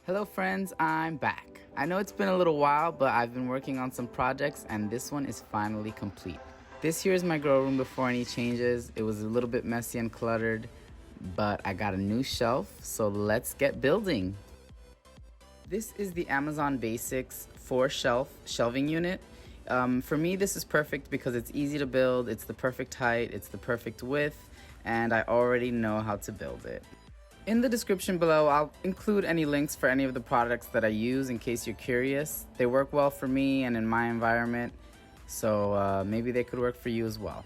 Hello friends, I'm back. I know it's been a little while, but I've been working on some projects and this one is finally complete. This here is my grow room before any changes. It was a little bit messy and cluttered, but I got a new shelf, so let's get building. This is the Amazon Basics 4-shelf shelving unit. For me, this is perfect because it's easy to build, it's the perfect height, it's the perfect width, and I already know how to build it. In the description below, I'll include any links for any of the products that I use in case you're curious. They work well for me and in my environment, so maybe they could work for you as well.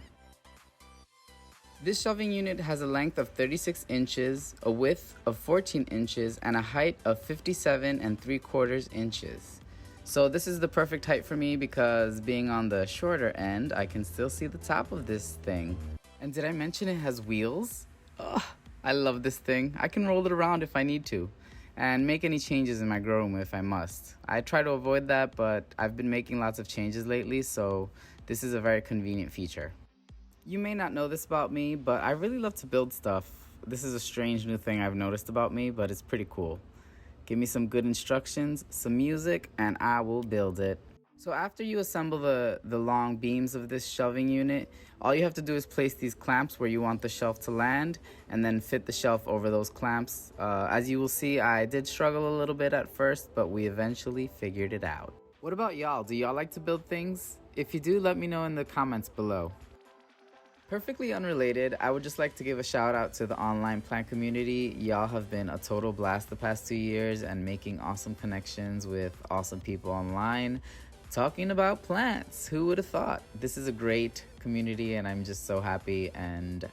This shelving unit has a length of 36 inches, a width of 14 inches, and a height of 57 3/4 inches. So this is the perfect height for me because being on the shorter end, I can still see the top of this thing. And did I mention it has wheels? Ugh. I love this thing. I can roll it around if I need to and make any changes in my grow room if I must. I try to avoid that, but I've been making lots of changes lately, so this is a very convenient feature. You may not know this about me, but I really love to build stuff. This is a strange new thing I've noticed about me, but it's pretty cool. Give me some good instructions, some music, and I will build it. So after you assemble the long beams of this shelving unit, all you have to do is place these clamps where you want the shelf to land and then fit the shelf over those clamps. As you will see, I did struggle a little bit at first, but we eventually figured it out. What about y'all? Do y'all like to build things? If you do, let me know in the comments below. Perfectly unrelated, I would just like to give a shout out to the online plant community. Y'all have been a total blast the past 2 years and making awesome connections with awesome people online. Talking about plants, who would have thought? This is a great community and I'm just so happy and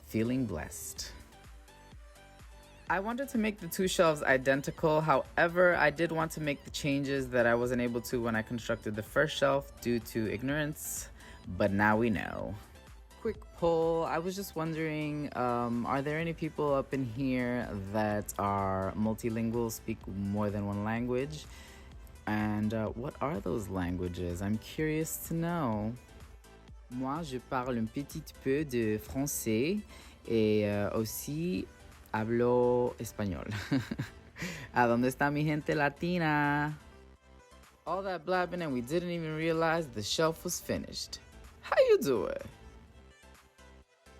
feeling blessed. I wanted to make the 2 shelves identical, however, I did want to make the changes that I wasn't able to when I constructed the first shelf due to ignorance, but now we know. Quick poll, I was just wondering, are there any people up in here that are multilingual, speak more than one language? And what are those languages? I'm curious to know. Moi, je parle un petit peu de français et aussi hablo español. ¿A dónde está mi gente latina? All that blabbing and we didn't even realize the shelf was finished. How you doing?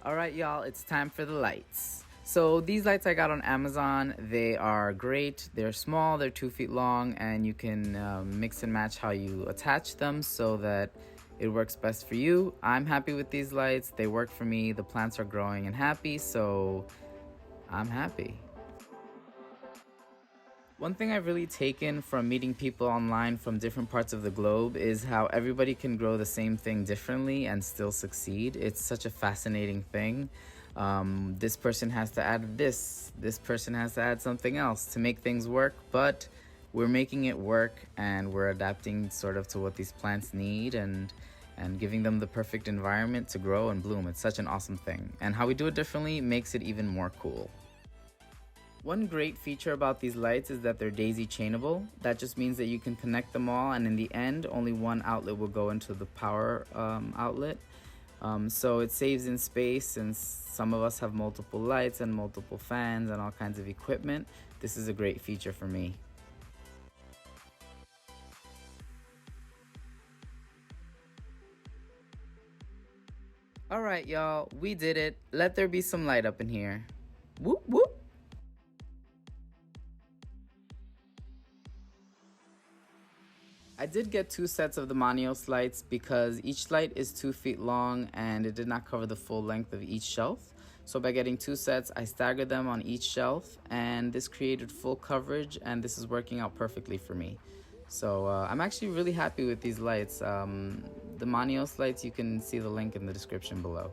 All right, y'all, it's time for the lights. So these lights I got on Amazon, they are great. They're small, they're 2 feet long, and you can mix and match how you attach them so that it works best for you. I'm happy with these lights. They work for me. The plants are growing and happy, so I'm happy. One thing I've really taken from meeting people online from different parts of the globe is how everybody can grow the same thing differently and still succeed. It's such a fascinating thing. This person has to add this person has to add something else to make things work, but we're making it work and we're adapting sort of to what these plants need and giving them the perfect environment to grow and bloom. It's such an awesome thing. And how we do it differently makes it even more cool. One great feature about these lights is that they're daisy chainable. That just means that you can connect them all, and in the end, only one outlet will go into the power outlet. So it saves in space since some of us have multiple lights and multiple fans and all kinds of equipment. This is a great feature for me. All right, y'all, we did it. Let there be some light up in here. Whoop, whoop. I did get 2 sets of the Manios lights because each light is 2 feet long and it did not cover the full length of each shelf. So by getting 2 sets, I staggered them on each shelf and this created full coverage and this is working out perfectly for me. So I'm actually really happy with these lights. The Manios lights, you can see the link in the description below.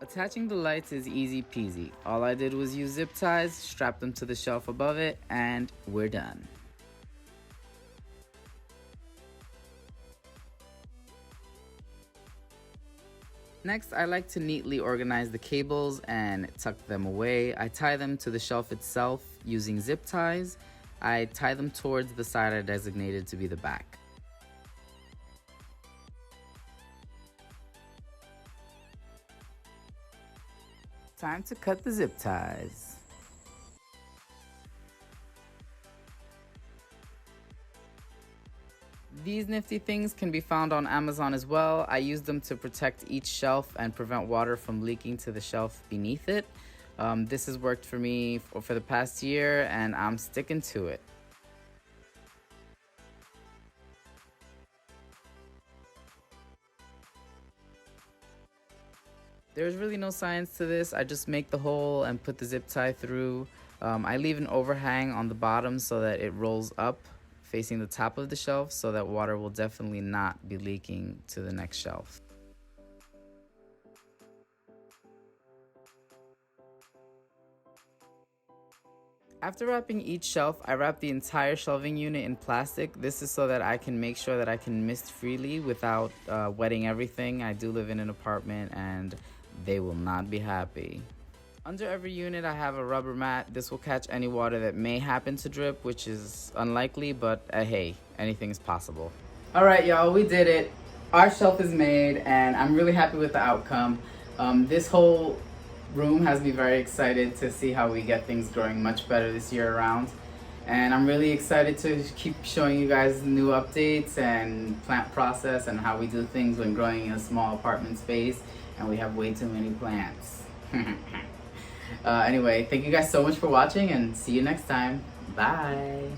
Attaching the lights is easy peasy. All I did was use zip ties, strap them to the shelf above it, and we're done. Next, I like to neatly organize the cables and tuck them away. I tie them to the shelf itself using zip ties. I tie them towards the side I designated to be the back. Time to cut the zip ties. These nifty things can be found on Amazon as well. I use them to protect each shelf and prevent water from leaking to the shelf beneath it. This has worked for me for the past year, and I'm sticking to it. There's really no science to this. I just make the hole and put the zip tie through. I leave an overhang on the bottom so that it rolls up facing the top of the shelf, so that water will definitely not be leaking to the next shelf. After wrapping each shelf, I wrap the entire shelving unit in plastic. This is so that I can make sure that I can mist freely without wetting everything. I do live in an apartment and they will not be happy. Under every unit I have a rubber mat. This will catch any water that may happen to drip, which is unlikely, but hey, anything is possible. All right, y'all, we did it. Our shelf is made and I'm really happy with the outcome. This whole room has me very excited to see how we get things growing much better this year around. And I'm really excited to keep showing you guys new updates and plant process and how we do things when growing in a small apartment space and we have way too many plants. Anyway, thank you guys so much for watching and see you next time. Bye.